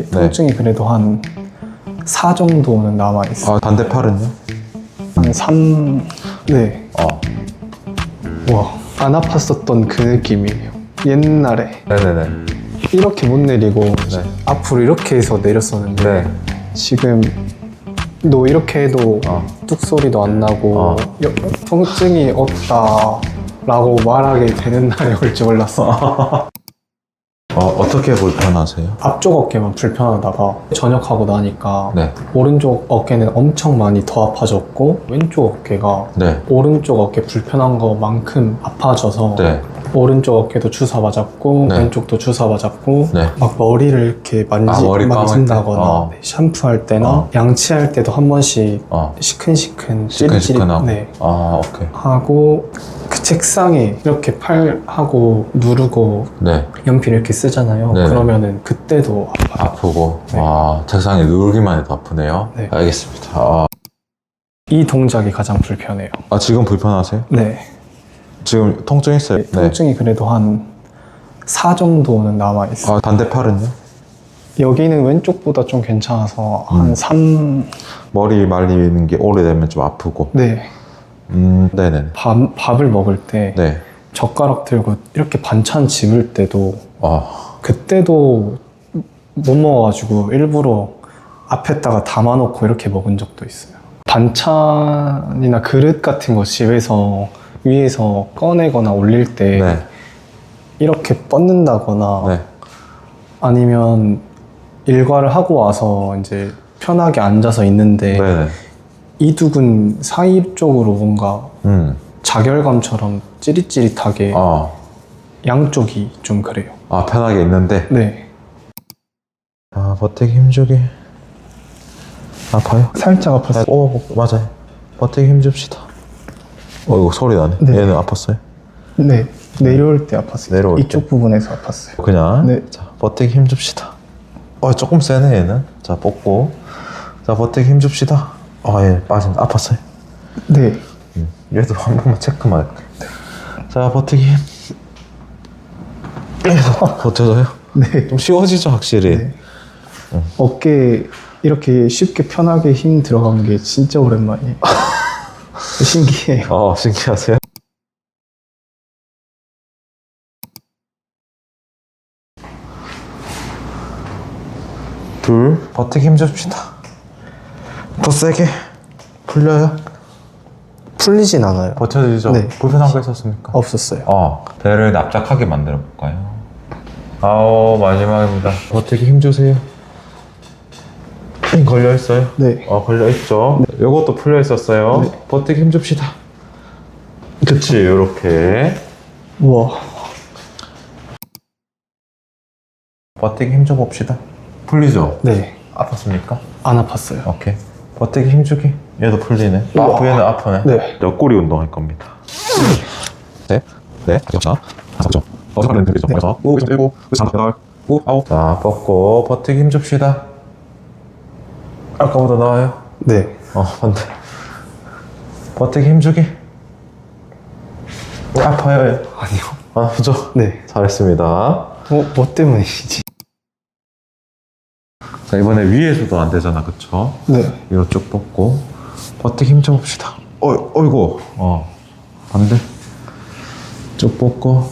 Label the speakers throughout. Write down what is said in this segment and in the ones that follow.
Speaker 1: 통증이 그래도 한 4 정도는 남아있어요.
Speaker 2: 아, 반대팔은요?
Speaker 1: 한 3... 네. 와, 안 아팠었던 그 느낌이에요. 옛날에
Speaker 2: 네네네.
Speaker 1: 이렇게 못 내리고
Speaker 2: 네.
Speaker 1: 앞으로 이렇게 해서 내렸었는데
Speaker 2: 네.
Speaker 1: 지금 너 이렇게 해도 뚝 소리도 안 나고 통증이 없다 라고 말하게 되는 날이 올 줄 몰랐어.
Speaker 2: 어떻게 불편하세요?
Speaker 1: 앞쪽 어깨만 불편하다가 전역하고 나니까
Speaker 2: 네.
Speaker 1: 오른쪽 어깨는 엄청 많이 더 아파졌고 왼쪽 어깨가
Speaker 2: 네.
Speaker 1: 오른쪽 어깨 불편한 것만큼 아파져서
Speaker 2: 네.
Speaker 1: 오른쪽 어깨도 주사 맞았고
Speaker 2: 네.
Speaker 1: 왼쪽도 주사 맞았고
Speaker 2: 네.
Speaker 1: 막 머리를 이렇게
Speaker 2: 머리
Speaker 1: 만진다거나 샴푸할 때나 양치할 때도 한 번씩 시큰시큰
Speaker 2: 시큰시큰하고.
Speaker 1: 네.
Speaker 2: 오케이.
Speaker 1: 하고 그 책상에 이렇게 팔하고 누르고
Speaker 2: 네.
Speaker 1: 연필 이렇게 쓰잖아요.
Speaker 2: 네네.
Speaker 1: 그러면은 그때도 아파요.
Speaker 2: 아프고.
Speaker 1: 네.
Speaker 2: 책상에 누르기만 해도 아프네요.
Speaker 1: 네.
Speaker 2: 알겠습니다.
Speaker 1: 이 동작이 가장 불편해요.
Speaker 2: 지금 불편하세요?
Speaker 1: 네.
Speaker 2: 지금 통증 있어요? 네.
Speaker 1: 통증이 그래도 한 4 정도는 남아있어요.
Speaker 2: 반대팔은요?
Speaker 1: 여기는 왼쪽보다 좀 괜찮아서 한 3...
Speaker 2: 머리 말리는 게 오래되면 좀 아프고.
Speaker 1: 네.
Speaker 2: 네네.
Speaker 1: 밥을 먹을 때
Speaker 2: 네.
Speaker 1: 젓가락 들고 이렇게 반찬 집을 때도 그때도 못 먹어가지고 일부러 앞에다가 담아놓고 이렇게 먹은 적도 있어요. 반찬이나 그릇 같은 거 집에서 위에서 꺼내거나 올릴 때
Speaker 2: 네.
Speaker 1: 이렇게 뻗는다거나
Speaker 2: 네.
Speaker 1: 아니면 일과를 하고 와서 이제 편하게 앉아서 있는데
Speaker 2: 네네.
Speaker 1: 이두근 사이 쪽으로 뭔가 자결감처럼 찌릿찌릿하게 양쪽이 좀 그래요.
Speaker 2: 편하게 있는데.
Speaker 1: 네.
Speaker 2: 버티기 힘주기. 아파요?
Speaker 1: 살짝 아팠어요.
Speaker 2: 맞아요. 버티기 힘줍시다. 이거 소리 나네.
Speaker 1: 네.
Speaker 2: 얘는 아팠어요?
Speaker 1: 네. 내려올 때 아팠어요.
Speaker 2: 내려올
Speaker 1: 이쪽
Speaker 2: 때?
Speaker 1: 부분에서 아팠어요.
Speaker 2: 그냥.
Speaker 1: 네.
Speaker 2: 자, 버티기 힘줍시다. 조금 세네, 얘는. 자, 뽑고. 자, 버티기 힘줍시다. 얘 빠진다. 아팠어요?
Speaker 1: 네.
Speaker 2: 얘도 한 번만 체크만 할게요. 자, 버티기 힘. 계속 버텨줘요?
Speaker 1: 네.
Speaker 2: 좀 쉬워지죠, 확실히.
Speaker 1: 네. 어깨 이렇게 쉽게 편하게 힘 들어간 게 진짜 오랜만이에요. 신기해요.
Speaker 2: 신기하세요? 둘, 버티기 힘줍시다. 더 세게. 풀려요?
Speaker 1: 풀리진 않아요.
Speaker 2: 버텨지죠?
Speaker 1: 네.
Speaker 2: 불편한 거 있었습니까?
Speaker 1: 없었어요.
Speaker 2: 배를 납작하게 만들어 볼까요? 마지막입니다. 버티기 힘주세요. 힘 걸려있어요?
Speaker 1: 네.
Speaker 2: 걸려있죠? 네. 요것도 풀려있었어요.
Speaker 1: 네.
Speaker 2: 버티기 힘줍시다. 그치, 요렇게.
Speaker 1: 우와.
Speaker 2: 버티기 힘줘봅시다. 풀리죠?
Speaker 1: 네.
Speaker 2: 아팠습니까?
Speaker 1: 안 아팠어요.
Speaker 2: 오케이. 버티기 힘주기. 얘도 풀리네.
Speaker 1: 우와.
Speaker 2: 얘는 아프네.
Speaker 1: 네.
Speaker 2: 옆구리 운동할 겁니다. 네. 자, 5점. 어서가는 되죠. 그래서 5, 7, 8, 9, 9, 자, 뻗고 버티기 힘줍시다. 아까보다 나아요?
Speaker 1: 네.
Speaker 2: 반대. 버티기 힘주기. 아파요, 얘?
Speaker 1: 아니요.
Speaker 2: 아프죠?
Speaker 1: 네.
Speaker 2: 잘했습니다.
Speaker 1: 뭐 때문이지?
Speaker 2: 자, 이번에 위에서도 안 되잖아, 그쵸?
Speaker 1: 네.
Speaker 2: 위로 쭉 뻗고 버티기 힘줘봅시다. 어이구. 반대. 쭉 뻗고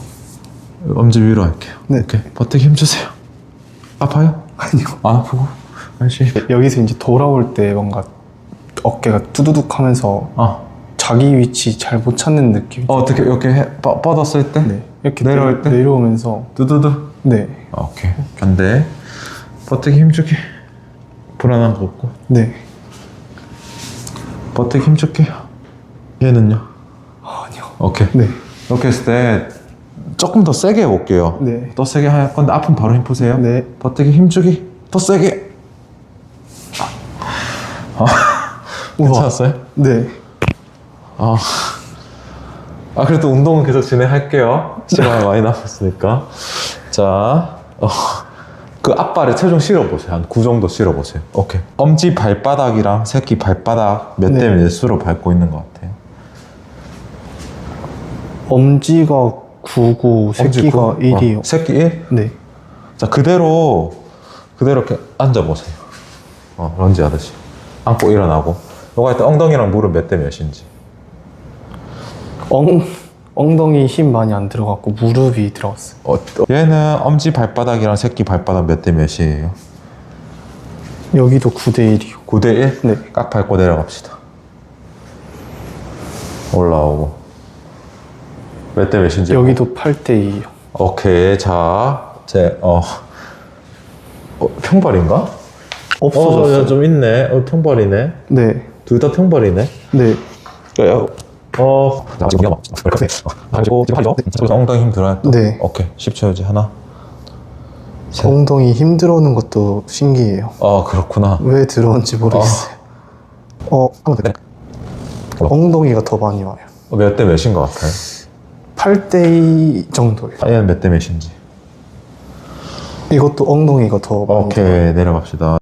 Speaker 2: 엄지 위로 할게요.
Speaker 1: 네.
Speaker 2: 오케이. 버티기 힘주세요. 아파요?
Speaker 1: 아니요.
Speaker 2: 안 아프고? 다시.
Speaker 1: 여기서 이제 돌아올 때 뭔가 어깨가 두두둑 하면서 자기 위치 잘 못 찾는 느낌.
Speaker 2: 어떻게 이렇게 뻗었을 때?
Speaker 1: 네. 이렇게
Speaker 2: 내려올 때?
Speaker 1: 내려오면서.
Speaker 2: 두두두.
Speaker 1: 네.
Speaker 2: 오케이. 반대. 버티기 힘주기. 불안한 거 없고.
Speaker 1: 네.
Speaker 2: 버티기 힘줄게요. 얘는요?
Speaker 1: 아니요.
Speaker 2: 오케이.
Speaker 1: 네.
Speaker 2: 이렇게 했을 때 조금 더 세게 해볼게요.
Speaker 1: 네.
Speaker 2: 더 세게 할 건데 아프면 바로 힘 푸세요.
Speaker 1: 네.
Speaker 2: 버티기 힘주기. 더 세게. 괜찮았어요?
Speaker 1: 네.
Speaker 2: 그래도 운동은 계속 진행할게요. 시간이 많이 남았으니까. 자, 그 앞발에 체중 실어보세요. 한 9 정도 실어보세요. 오케이. 엄지 발바닥이랑 새끼 발바닥 몇 대 몇수로 밟고 있는 것 같아요.
Speaker 1: 엄지가 9고 새끼가 1이요.
Speaker 2: 새끼 1?
Speaker 1: 네.
Speaker 2: 자, 그대로 그대로 이렇게 앉아보세요. 런지 하듯이. 안고 일어나고. 요거 할 때 엉덩이랑 무릎 몇 대 몇인지.
Speaker 1: 엉덩이 힘 많이 안 들어갔고 무릎이 들어갔어요.
Speaker 2: 얘는 엄지 발바닥이랑 새끼 발바닥 몇 대 몇이에요?
Speaker 1: 여기도 9대 1이요.
Speaker 2: 9대 1?
Speaker 1: 네.
Speaker 2: 깍 밟고 내려갑시다. 올라오고. 몇 대 몇인지.
Speaker 1: 여기도 8대 2요.
Speaker 2: 오케이. 자, 평발인가?
Speaker 1: 없어졌어요.
Speaker 2: 야, 좀 있네. 평발이네.
Speaker 1: 네.
Speaker 2: 둘 다 평발이네.
Speaker 1: 네.
Speaker 2: 엉덩이 힘 들어야 또.
Speaker 1: 네.
Speaker 2: 오케이. 10초 유지. 하나. 셋.
Speaker 1: 엉덩이 힘 들어오는 것도 신기해요.
Speaker 2: 그렇구나.
Speaker 1: 왜 들어온지 모르겠어요. 엉덩이가 더 많이 와요.
Speaker 2: 몇 대 몇인 것 같아요?
Speaker 1: 8대 2 정도예요.
Speaker 2: 얘는 몇 대 몇인지.
Speaker 1: 이것도 엉덩이가 더 많이
Speaker 2: 오케이.
Speaker 1: 들어와요.
Speaker 2: 내려갑시다.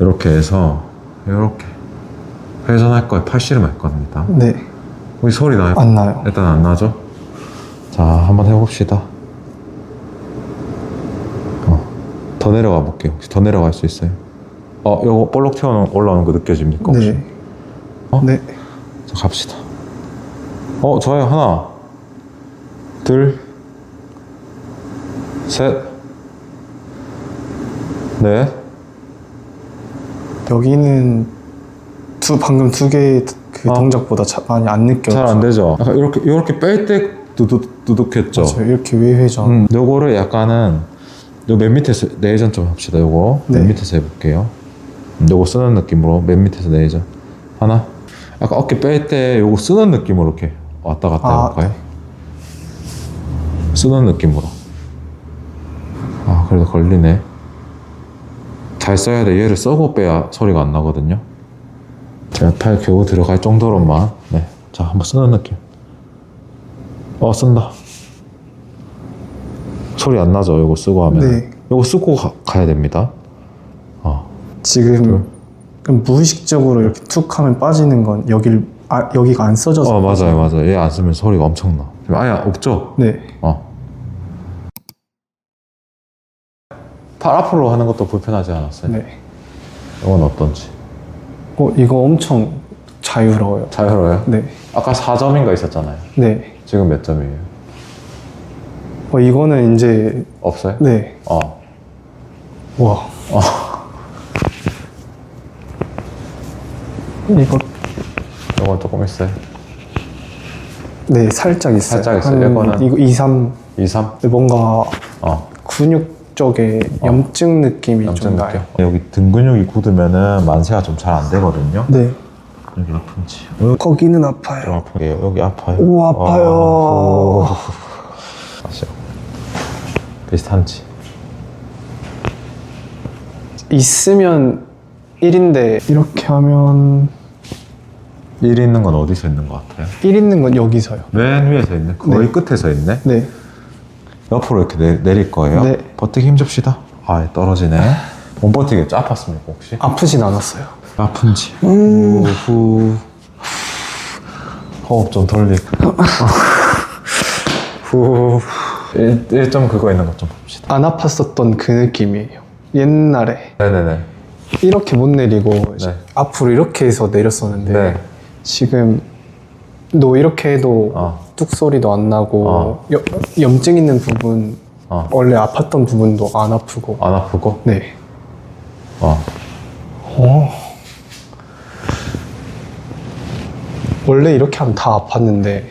Speaker 2: 이렇게 해서 이렇게 회전할 거예요. 팔씨름 할 겁니다.
Speaker 1: 네.
Speaker 2: 우리 소리 나요?
Speaker 1: 안 나요.
Speaker 2: 일단 안 나죠? 자, 한번 해봅시다. 더 내려가 볼게요. 혹시 더 내려갈 수 있어요? 요거 볼록 튀어 올라오는 거 느껴집니까? 혹시?
Speaker 1: 네.
Speaker 2: 어?
Speaker 1: 네.
Speaker 2: 자, 갑시다. 저요. 하나, 둘, 셋, 넷.
Speaker 1: 여기는 방금 두 개의 그 동작보다 많이 안 느껴져요.
Speaker 2: 잘 안 되죠? 약간 이렇게 뺄 때 두둑했죠?
Speaker 1: 맞아요. 이렇게 외회전.
Speaker 2: 요거를 약간은 요 맨 밑에서 내전 좀 합시다. 요거
Speaker 1: 네.
Speaker 2: 맨 밑에서 해볼게요. 요거 쓰는 느낌으로 맨 밑에서 내전. 하나. 약간 어깨 뺄 때 요거 쓰는 느낌으로 이렇게 왔다 갔다 해볼까요? 쓰는 느낌으로. 그래도 걸리네. 잘 써야 돼. 얘를 써고 빼야 소리가 안 나거든요. 제가 팔 겨우 들어갈 정도로만. 네. 자, 한번 쓰는 느낌. 쓴다. 소리 안 나죠? 요거 쓰고 하면.
Speaker 1: 네.
Speaker 2: 요거 쓰고 가야 됩니다.
Speaker 1: 지금 무의식적으로 이렇게 툭 하면 빠지는 건 여기가 안 써져서.
Speaker 2: 맞아요. 얘 안 쓰면 소리가 엄청 나. 지금 아예 없죠?
Speaker 1: 네.
Speaker 2: 팔 앞으로 하는 것도 불편하지 않았어요?
Speaker 1: 네.
Speaker 2: 이건 어떤지?
Speaker 1: 이거 엄청 자유로워요.
Speaker 2: 자유로워요?
Speaker 1: 네.
Speaker 2: 아까 4점인가 있었잖아요.
Speaker 1: 네.
Speaker 2: 지금 몇 점이에요?
Speaker 1: 이거는 이제.
Speaker 2: 없어요?
Speaker 1: 네. 와.
Speaker 2: 이건 조금 있어요?
Speaker 1: 네, 살짝 있어요.
Speaker 2: 살짝 있어요. 이거는?
Speaker 1: 이거 2, 3.
Speaker 2: 2, 3?
Speaker 1: 뭔가 근육 쪽에 염증 느낌이 좀 나요.
Speaker 2: 여기 등 근육이 굳으면은 만세가 좀 잘 안 되거든요.
Speaker 1: 네.
Speaker 2: 여기 아픈지.
Speaker 1: 거기는 아파요.
Speaker 2: 좀 아프게요. 여기 아파요.
Speaker 1: 오, 아파요.
Speaker 2: 아시죠? 비슷한지.
Speaker 1: 있으면 1인데 이렇게 하면
Speaker 2: 1 있는 건 어디서 있는 것 같아요?
Speaker 1: 1 있는 건 여기서요.
Speaker 2: 맨 위에서 있네. 거의
Speaker 1: 네.
Speaker 2: 끝에서 있네.
Speaker 1: 네.
Speaker 2: 옆으로 이렇게 내릴 거예요.
Speaker 1: 네.
Speaker 2: 버티기 힘줍시다. 떨어지네. 못 버티겠죠? 아팠습니까 혹시?
Speaker 1: 아프진 않았어요.
Speaker 2: 아픈지. 후. 호흡 좀 돌리고. 후. 1점 그거 있는 것 좀 봅시다.
Speaker 1: 안 아팠었던 그 느낌이에요. 옛날에
Speaker 2: 네네네.
Speaker 1: 이렇게 못 내리고
Speaker 2: 네.
Speaker 1: 앞으로 이렇게 해서 내렸었는데
Speaker 2: 네.
Speaker 1: 지금 너 이렇게 해도 뚝 소리도 안 나고 염증 있는 부분 원래 아팠던 부분도 안 아프고.
Speaker 2: 안 아프고?
Speaker 1: 네. 원래 이렇게 하면 다 아팠는데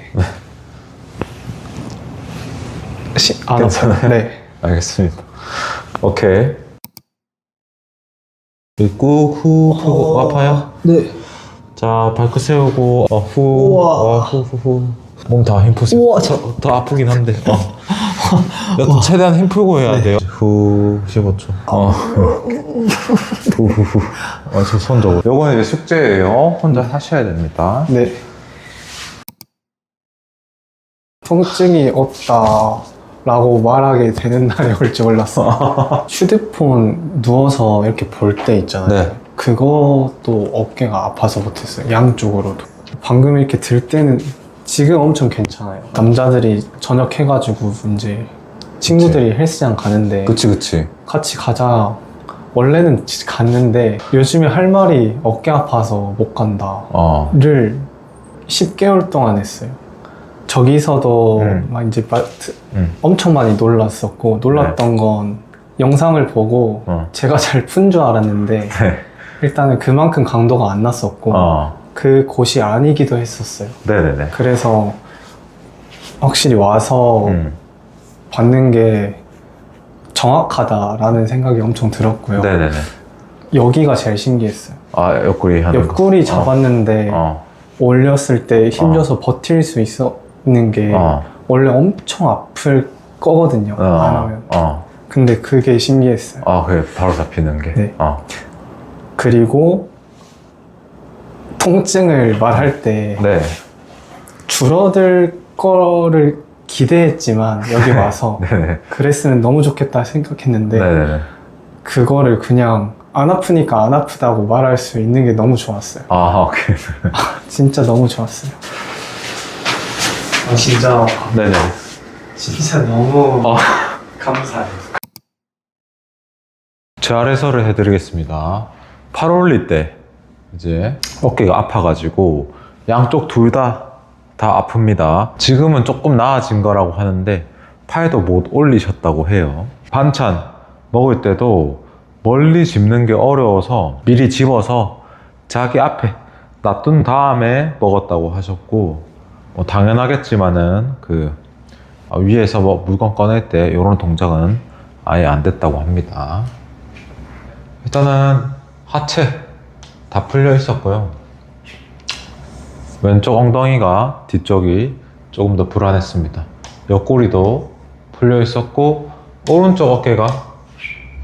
Speaker 1: 안
Speaker 2: 괜찮아요?
Speaker 1: 아파요. 네.
Speaker 2: 알겠습니다. 오케이. 꾹, 후, 푸고. 아파요?
Speaker 1: 네.
Speaker 2: 자, 발끝 세우고, 후.
Speaker 1: 우와.
Speaker 2: 후. 몸 다 힘 푸세요.
Speaker 1: 우와,
Speaker 2: 더 아프긴 한데. 여튼 최대한 힘 풀고 해야 돼요. 후, 15초. 후. 저 손적으로. 요거는 이제 숙제예요. 혼자 하셔야 됩니다.
Speaker 1: 네. 통증이 없다라고 말하게 되는 날이 올 줄 몰랐어. 휴대폰 누워서 이렇게 볼 때 있잖아요.
Speaker 2: 네.
Speaker 1: 그것도 어깨가 아파서 못했어요. 양쪽으로도. 방금 이렇게 들 때는 지금 엄청 괜찮아요. 남자들이 저녁 해가지고 이제 친구들이 헬스장 가는데
Speaker 2: 그치.
Speaker 1: 같이 가자. 원래는 갔는데 요즘에 할 말이 어깨 아파서 못 간다를
Speaker 2: 어.
Speaker 1: 10개월 동안 했어요. 저기서도 막 이제 엄청 많이 놀랐었고, 놀랐던 건 영상을 보고 제가 잘 푼 줄 알았는데
Speaker 2: 네.
Speaker 1: 일단은 그만큼 강도가 안 났었고 그 곳이 아니기도 했었어요.
Speaker 2: 네네네.
Speaker 1: 그래서 확실히 와서 받는 게 정확하다라는 생각이 엄청 들었고요.
Speaker 2: 네네네.
Speaker 1: 여기가 제일 신기했어요.
Speaker 2: 아, 옆구리 하는 거.
Speaker 1: 옆구리 잡았는데 올렸을 때 힘줘서 버틸 수 있는 게 원래 엄청 아플 거거든요. 안 하면. 근데 그게 신기했어요.
Speaker 2: 아, 그게 바로 잡히는 게.
Speaker 1: 네. 그리고 통증을 말할 때
Speaker 2: 네.
Speaker 1: 줄어들 거를 기대했지만 여기 와서
Speaker 2: 네네.
Speaker 1: 그랬으면 너무 좋겠다 생각했는데
Speaker 2: 네네네.
Speaker 1: 그거를 그냥 안 아프니까 안 아프다고 말할 수 있는 게 너무 좋았어요.
Speaker 2: 아, 오케이.
Speaker 1: 진짜 너무 좋았어요. 진짜
Speaker 2: 네네.
Speaker 1: 진짜 너무 감사해요.
Speaker 2: 재활 해설을 해드리겠습니다. 팔 올릴 때 이제 어깨가 아파가지고 양쪽 둘 다 아픕니다. 지금은 조금 나아진 거라고 하는데 팔도 못 올리셨다고 해요. 반찬 먹을 때도 멀리 집는 게 어려워서 미리 집어서 자기 앞에 놔둔 다음에 먹었다고 하셨고, 뭐 당연하겠지만은 그 위에서 뭐 물건 꺼낼 때 이런 동작은 아예 안 됐다고 합니다. 일단은 하체 다 풀려 있었고요. 왼쪽 엉덩이가 뒤쪽이 조금 더 불안했습니다. 옆구리도 풀려 있었고, 오른쪽 어깨가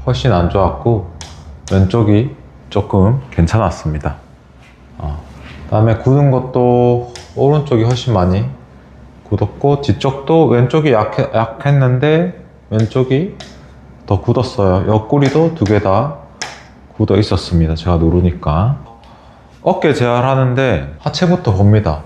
Speaker 2: 훨씬 안 좋았고, 왼쪽이 조금 괜찮았습니다. 다음에 굳은 것도 오른쪽이 훨씬 많이 굳었고, 뒤쪽도 왼쪽이 약했는데 왼쪽이 더 굳었어요. 옆구리도 두 개 다 굳어 있었습니다. 제가 누르니까. 어깨 재활하는데 하체부터 봅니다.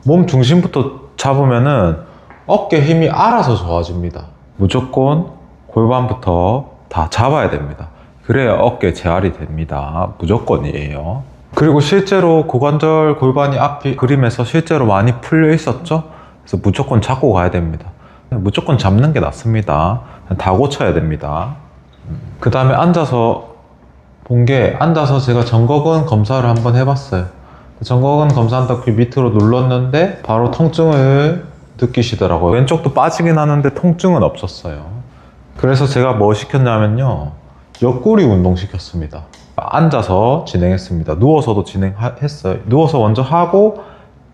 Speaker 2: 몸 중심부터 잡으면은 어깨 힘이 알아서 좋아집니다. 무조건 골반부터 다 잡아야 됩니다. 그래야 어깨 재활이 됩니다. 무조건이에요. 그리고 실제로 고관절 골반이 앞이 그림에서 실제로 많이 풀려 있었죠? 그래서 무조건 잡고 가야 됩니다. 무조건 잡는 게 낫습니다. 다 고쳐야 됩니다. 그 다음에 앉아서 본 게, 앉아서 제가 정거근 검사를 한번 해봤어요. 정거근 검사한다고 밑으로 눌렀는데 바로 통증을 느끼시더라고요. 왼쪽도 빠지긴 하는데 통증은 없었어요. 그래서 제가 뭐 시켰냐면요, 옆구리 운동 시켰습니다. 앉아서 진행했습니다. 누워서도 진행했어요. 누워서 먼저 하고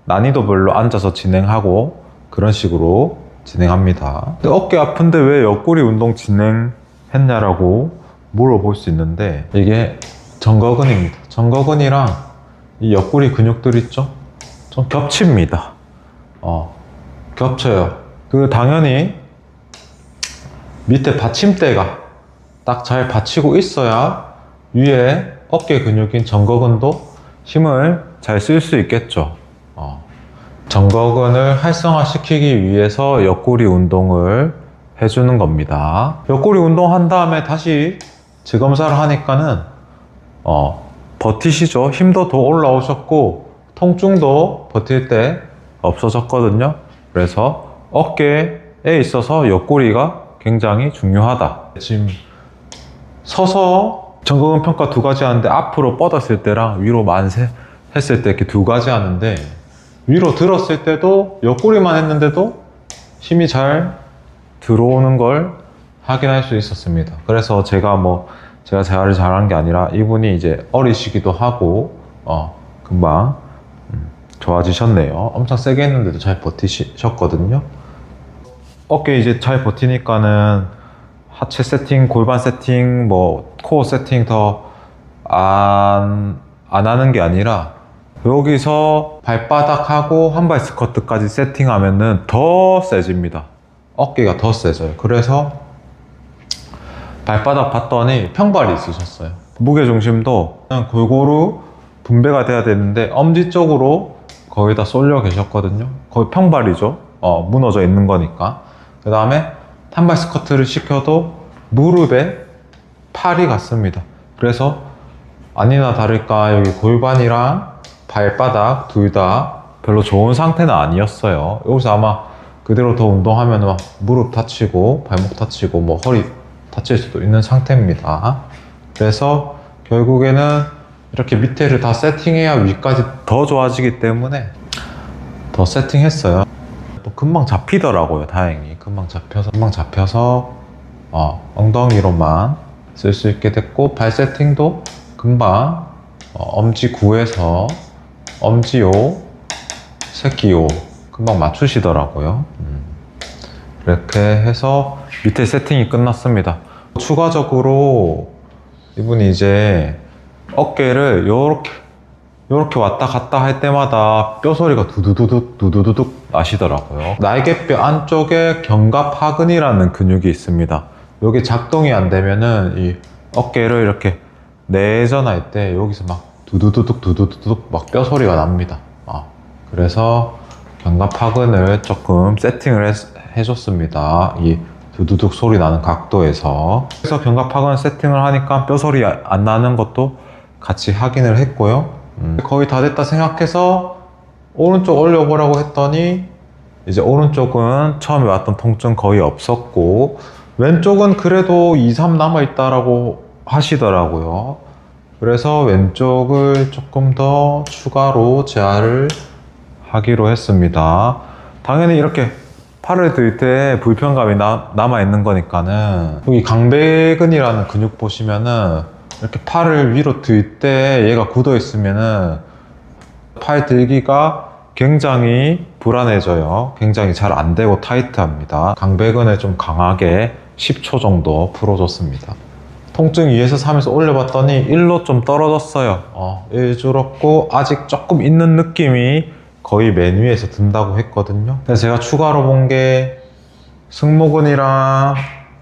Speaker 2: 난이도별로 앉아서 진행하고 그런 식으로 진행합니다. 근데 어깨 아픈데 왜 옆구리 운동 진행했냐라고 물어볼 수 있는데, 이게 정거근입니다. 정거근이랑 이 옆구리 근육들 있죠? 좀 겹칩니다. 겹쳐요. 당연히 밑에 받침대가 딱 잘 받치고 있어야 위에 어깨 근육인 정거근도 힘을 잘 쓸 수 있겠죠. 정거근을 활성화시키기 위해서 옆구리 운동을 해주는 겁니다. 옆구리 운동한 다음에 다시 재검사를 하니까는 버티시죠. 힘도 더 올라오셨고 통증도 버틸 때 없어졌거든요. 그래서 어깨에 있어서 옆구리가 굉장히 중요하다. 지금 서서 정거근 평가 두 가지 하는데, 앞으로 뻗었을 때랑 위로 만세 했을 때 이렇게 두 가지 하는데, 위로 들었을 때도 옆구리만 했는데도 힘이 잘 들어오는 걸 확인할 수 있었습니다. 그래서 제가 재활을 잘한 게 아니라 이분이 이제 어리시기도 하고 금방 좋아지셨네요. 엄청 세게 했는데도 잘 버티셨거든요. 어깨 이제 잘 버티니까는 하체 세팅, 골반 세팅, 코어 세팅 더 안 하는 게 아니라 여기서 발바닥하고 한발 스쿼트까지 세팅하면은 더 세집니다. 어깨가 더 세져요. 그래서 발바닥 봤더니 평발이 있으셨어요. 무게중심도 그냥 골고루 분배가 돼야 되는데 엄지 쪽으로 거의 다 쏠려 계셨거든요. 거의 평발이죠. 무너져 있는 거니까. 그 다음에 단발 스쿼트를 시켜도 무릎에 팔이 갔습니다. 그래서 아니나 다를까 여기 골반이랑 발바닥 둘 다 별로 좋은 상태는 아니었어요. 여기서 아마 그대로 더 운동하면 무릎 다치고 발목 다치고 뭐 허리 다칠 수도 있는 상태입니다. 그래서 결국에는 이렇게 밑에를 다 세팅해야 위까지 더 좋아지기 때문에 더 세팅했어요. 또 금방 잡히더라고요. 다행히 금방 잡혀서 엉덩이로만 쓸 수 있게 됐고, 발 세팅도 금방 엄지 9에서 엄지 5, 새끼 5 금방 맞추시더라고요. 이렇게 해서 밑에 세팅이 끝났습니다. 추가적으로 이분이 이제 어깨를 요렇게 왔다 갔다 할 때마다 뼈 소리가 두두두둑 나시더라고요. 날개뼈 안쪽에 견갑하근이라는 근육이 있습니다. 여기 작동이 안 되면은 이 어깨를 이렇게 내전할 때 여기서 막 두두두둑 막 뼈 소리가 납니다. 그래서 견갑하근을 조금 세팅을 해줬습니다. 이 두두둑 소리 나는 각도에서. 그래서 견갑하근 세팅을 하니까 뼈 소리 안 나는 것도 같이 확인을 했고요. 거의 다 됐다 생각해서 오른쪽 올려보라고 했더니 이제 오른쪽은 처음에 왔던 통증 거의 없었고 왼쪽은 그래도 2, 3 남아있다라고 하시더라고요. 그래서 왼쪽을 조금 더 추가로 재활을 하기로 했습니다. 당연히 이렇게 팔을 들 때 불편감이 남아있는 거니까는 여기 강배근이라는 근육 보시면은 이렇게 팔을 위로 들 때 얘가 굳어 있으면은 팔 들기가 굉장히 불안해져요. 굉장히 잘 안 되고 타이트합니다. 강배근을 좀 강하게 10초 정도 풀어줬습니다. 통증 2에서 3에서 올려봤더니 1로 좀 떨어졌어요. 1 줄었고 아직 조금 있는 느낌이 거의 맨 위에서 든다고 했거든요. 그래서 제가 추가로 본 게 승모근이랑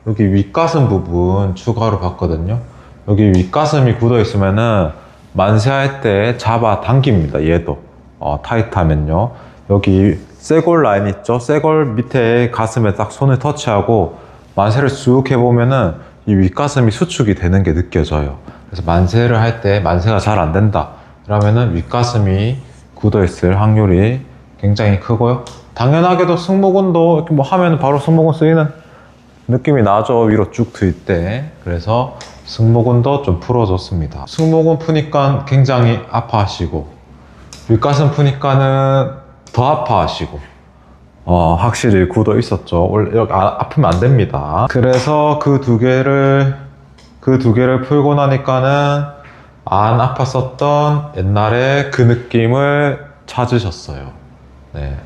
Speaker 2: 여기 윗가슴 부분 추가로 봤거든요. 여기 윗가슴이 굳어 있으면은 만세할 때 잡아 당깁니다. 얘도 타이트하면요. 여기 쇄골 라인 있죠? 쇄골 밑에 가슴에 딱 손을 터치하고 만세를 쭉 해보면은 이 윗가슴이 수축이 되는 게 느껴져요. 그래서 만세를 할 때 만세가 잘 안 된다 그러면은 윗가슴이 굳어 있을 확률이 굉장히 크고요. 당연하게도 승모근도 이렇게 뭐 하면 바로 승모근 쓰이는 느낌이 나죠. 위로 쭉 들 때. 그래서 승모근도 좀 풀어줬습니다. 승모근 푸니까 굉장히 아파하시고 윗가슴 푸니까는 더 아파하시고 확실히 굳어 있었죠. 원래 이렇게 아프면 안 됩니다. 그래서 그 두 개를 풀고 나니까는 안 아팠었던 옛날에 그 느낌을 찾으셨어요. 네.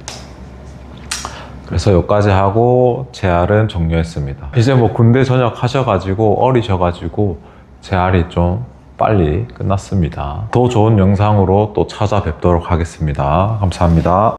Speaker 2: 그래서 여기까지 하고 재활은 종료했습니다. 이제 뭐 군대 전역 하셔가지고 어리셔가지고 재활이 좀 빨리 끝났습니다. 더 좋은 영상으로 또 찾아뵙도록 하겠습니다. 감사합니다.